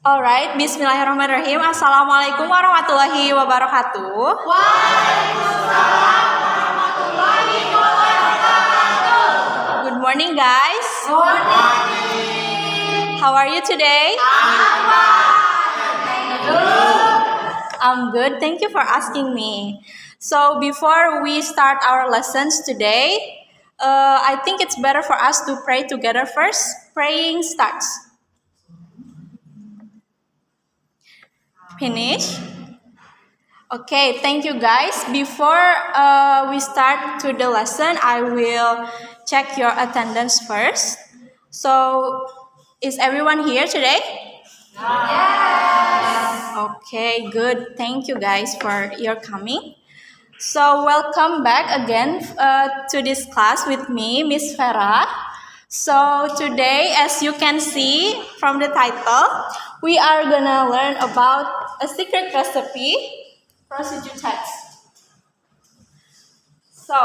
Alright, bismillahirrahmanirrahim. Assalamualaikum warahmatullahi wabarakatuh. Waalaikumsalam warahmatullahi wabarakatuh. Good morning, guys. Good morning. How are you today? I'm fine. Thank you. I'm good. Thank you for asking me. So before we start our lessons today, I think it's better for us to pray together first. Praying starts. Finish? Okay, thank you guys. Before we start to the lesson, I will check your attendance first. So, is everyone here today? Yes. Okay, good. Thank you guys for your coming. So, welcome back again to this class with me, Miss Farah. So, today, as you can see from the title, we are gonna learn about a secret recipe, procedure text. So,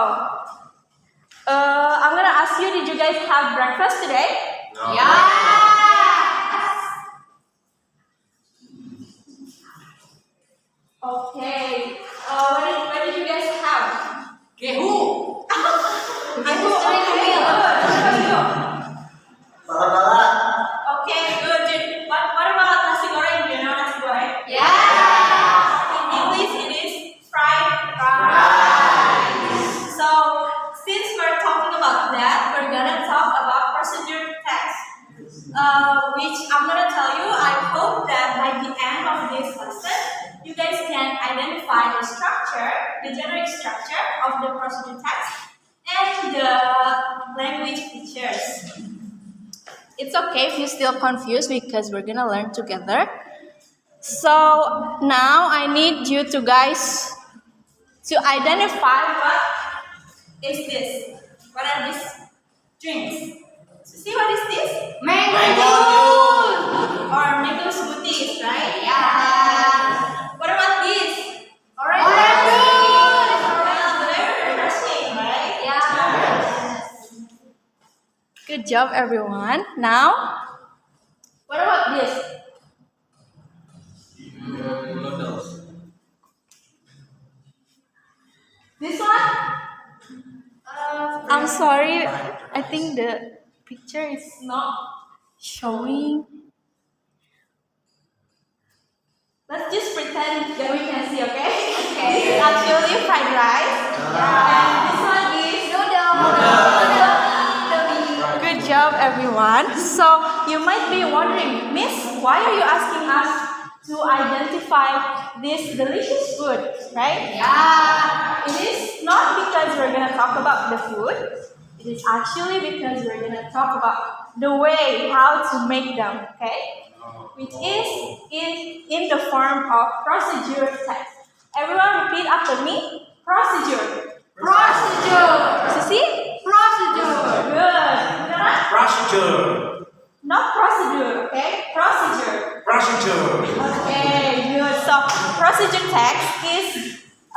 I'm gonna ask you, did you guys have breakfast today? No. Yes. Okay. What did you guys have? Gehu. I hope okay, good. What about nasi goreng? Do you know nasi goreng? Yes. In English, it is fried rice. So, since we're talking about that, we're gonna talk about procedure text, which I'm gonna tell you. I hope that by the end of this lesson, you guys can identify the structure, the generic structure of the procedure text, and the language features. It's okay if you're still confused because we're gonna learn together. So now I need you to guys to identify what is this. What are these drinks? See what is this? Mango juice. Or mango smoothies, right? Yeah. What about this? Orange juice. Very refreshing, right? Yeah. Good job, everyone. Now, what about this? This one? I'm sorry. I think the picture is not showing. Let's just pretend that we can see, okay? This is actually fried rice. And this one is Noodle. Good job, everyone. So you might be wondering, Miss, why are you asking us to identify this delicious food, right? Yeah. It is not because we're gonna talk about the food. It is actually because we're gonna talk about the way how to make them, okay? Which is in the form of procedure text. Everyone repeat after me. Procedure. Procedure. Susi? Procedure. Good. Beneran? Procedure. Not procedure, okay? Procedure. Procedure. Okay, good. So procedure text is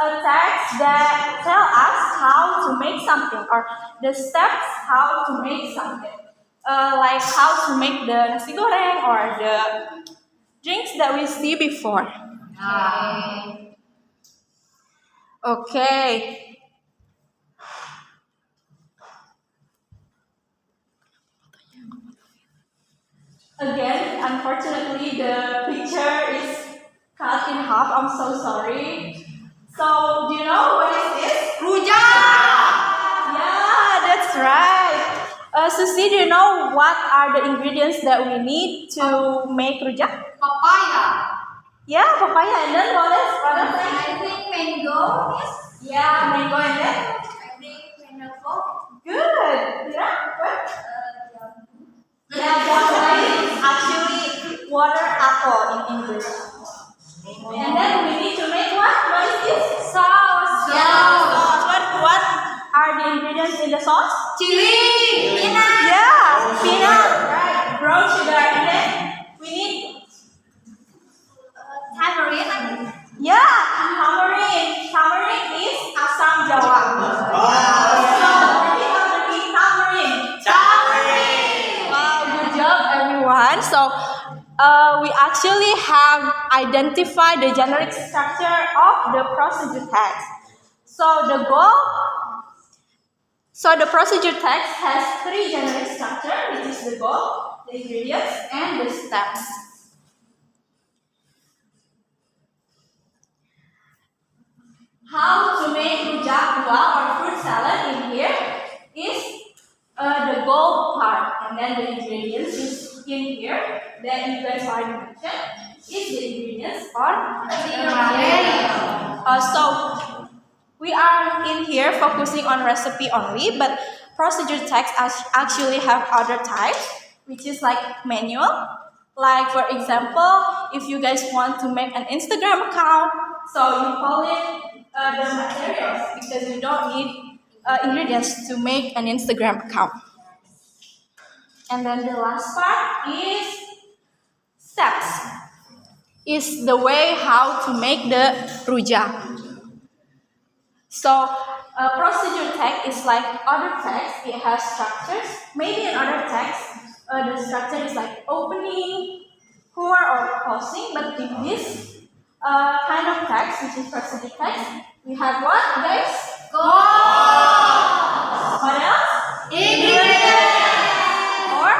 a text that tell us how to make something or the steps how to make something. Like how to make the nasi goreng or the drinks that we see before. Okay. Again, unfortunately, the picture is cut in half. I'm so sorry. So, do you know what is this? Rujak. Yeah, that's right. Susi, do you know what are the ingredients that we need to make rujak? Papaya. Yeah, papaya. And then what else? What else? I think mango. Yes. Yeah, mango and then? I think pineapple. Good. Yeah, what? Yeah, jambu is actually water apple in English. And then we need to make what? What is this? Sauce. Yeah. Sauce. What are the ingredients in the sauce? Chili. Peanut. Yeah, peanut. Right. Brown sugar. And then we need Tamarind. yeah, tamarind. Tamarind is asam Jawa. So repeat after me. Tamarind. Tamarind. Wow, good job, everyone. So we actually have identified the generic structure of the procedure text. So the procedure text has three generic structure, which is the goal, the ingredients, and the steps. How to make rujak buah or fruit salad in here is the goal part, and then the ingredients is in here that you guys already mentioned is the ingredients or so we are in here focusing on recipe only, but procedure text actually have other types, which is like manual. Like for example, if you guys want to make an Instagram account, so you call it the materials because you don't need ingredients to make an Instagram account. And then the last part is steps. Is the way how to make the rujak. So procedure text is like other text. It has structures. Maybe in other text, the structure is like opening, pour, or closing. But in this kind of text, which is procedure text, we have what, guys? What else? Or?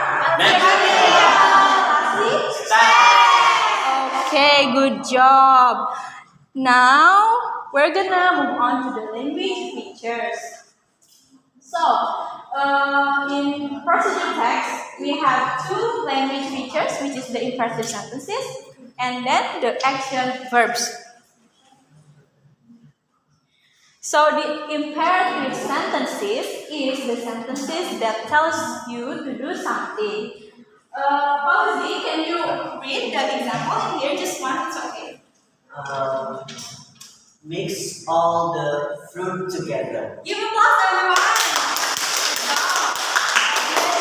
Okay, good job. Now, we're gonna move on to the language features. So, in procedure text, we have two language features, which is the imperative sentences and then the action verbs. So, the imperative sentences is the sentences that tells you to do something. Fauzi, can you read the example in here? Just one, it's okay. Mix all the fruit together. Give applause, everyone.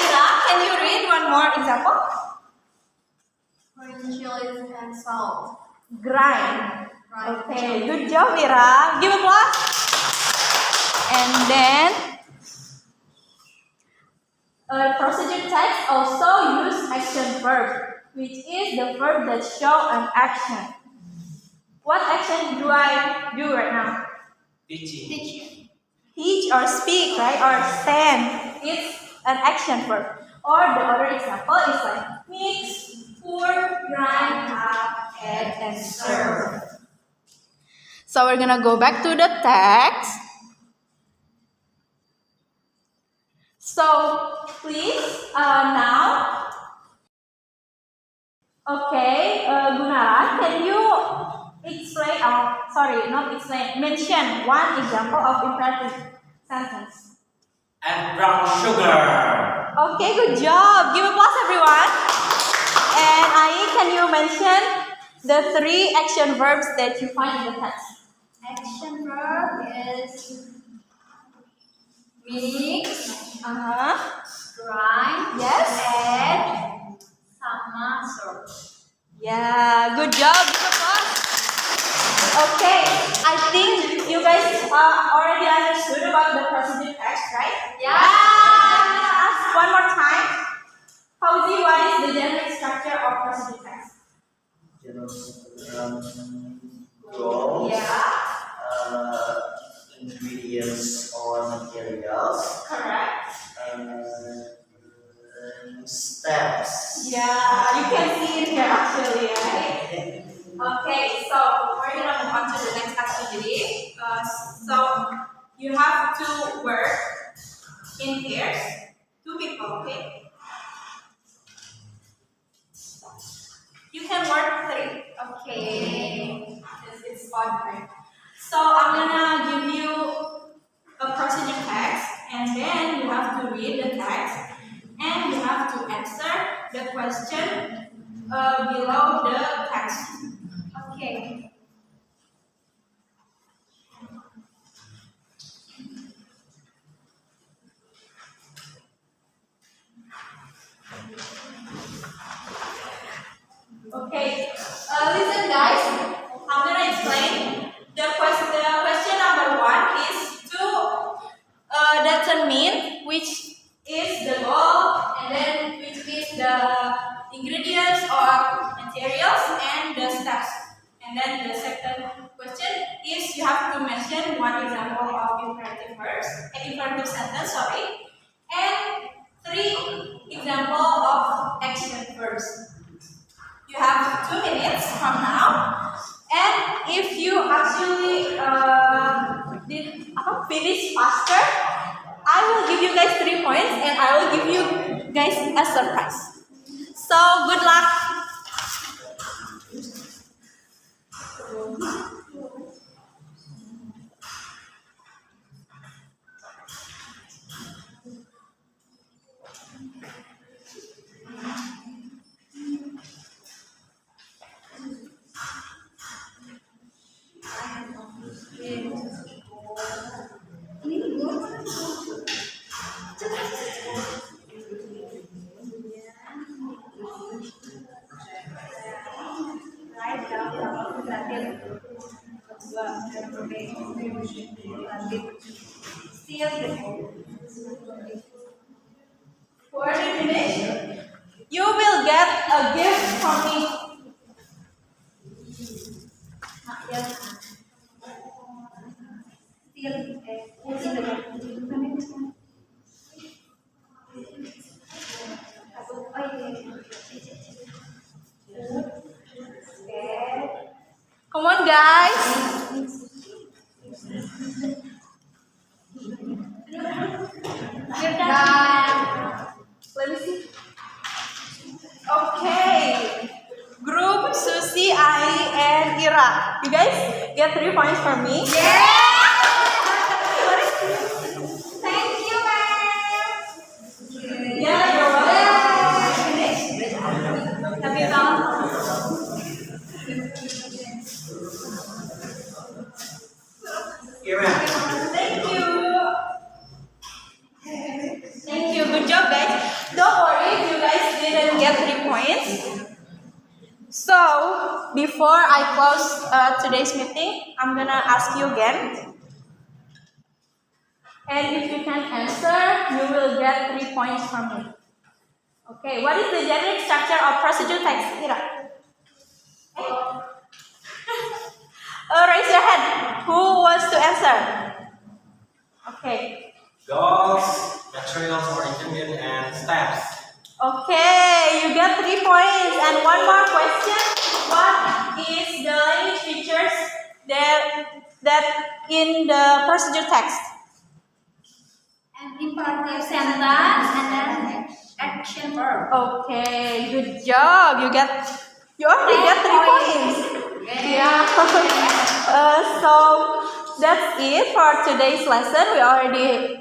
Ira, can you read one more example? Orange chilies and salt. Grind. Okay, good job, Ira. Give applause. And then, procedure text also use action verb, which is the verb that show an action. What action do I do right now? Teaching. Teach or speak, right? Or stand. It's an action verb. Or the other example is like mix, pour, grind, cut, add, and serve. So we're gonna go back to the text. So please now, okay, Gunaran, can you explain? Mention one example of imperative sentence. And brown sugar. Okay, good job. Give applause, everyone. And Ai, can you mention the three action verbs that you find in the text? Action verb is mix, grind, Yes. add, sama, serve. Yeah, good job. Give applause. Okay, I think you guys already understood about the procedure text, right? Yeah. I'm gonna ask one more time. Fauzi, what is the generic structure of procedure text? Goals. Yeah. Ingredients or materials. Correct. Steps. Yeah, you can see it here actually, right? Okay, so we're gonna move on to the next activity. So you have to work in pairs, two people, okay? You can work three, okay? It's odd, right? So I'm gonna give you a procedure text, and then you have to read the text, and you have to answer the question below the text. Okay. Okay. Listen, guys. I'm gonna explain. The question number one is to determine which is the goal, and then which is the ingredients or material 2 minutes from now. And if you actually finish faster, I will give you guys 3 points and I will give you guys a surprise. So good luck. Before you finish, you will get a gift from me. Come on, guys. Let me see. Okay. Group Susi, Ari, and Ira. You guys get 3 points from me. Thank you, ma'am. Yeah, you're welcome. Finish. Have you done? Ira. Thank you. Thank you. Good job, guys. Don't worry if you guys didn't get 3 points. So, before I close today's meeting, I'm gonna ask you again. And if you can answer, you will get 3 points from me. Okay, what is the generic structure of procedure text? Ira? Raise your hand. Who wants to answer? Okay. Goals, materials or ingredient, and steps. Okay, you get 3 points. And one more question. What is the language features that in the procedure text? An imperative sentence and then action verb. Okay, good job. You already get 3 points. Yeah. So that's it for today's lesson. We already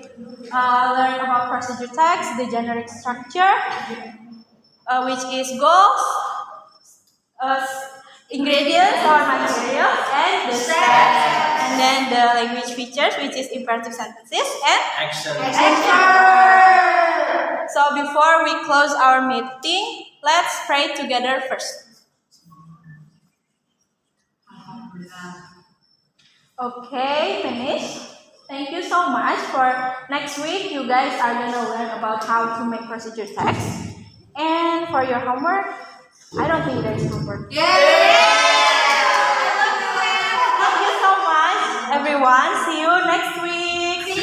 learned about procedure text, the generic structure, which is goals, ingredients or materials, and the steps, and then the language features, which is imperative sentences and Action. So before we close our meeting, let's pray together first. Okay, finish. Thank you so much. For next week, you guys are gonna learn about how to make procedure text. And for your homework, I don't think there is homework. Yay! Thank you so much, everyone. See you next week.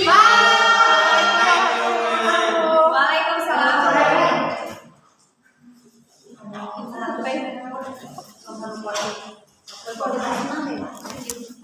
Waalaikumsalam.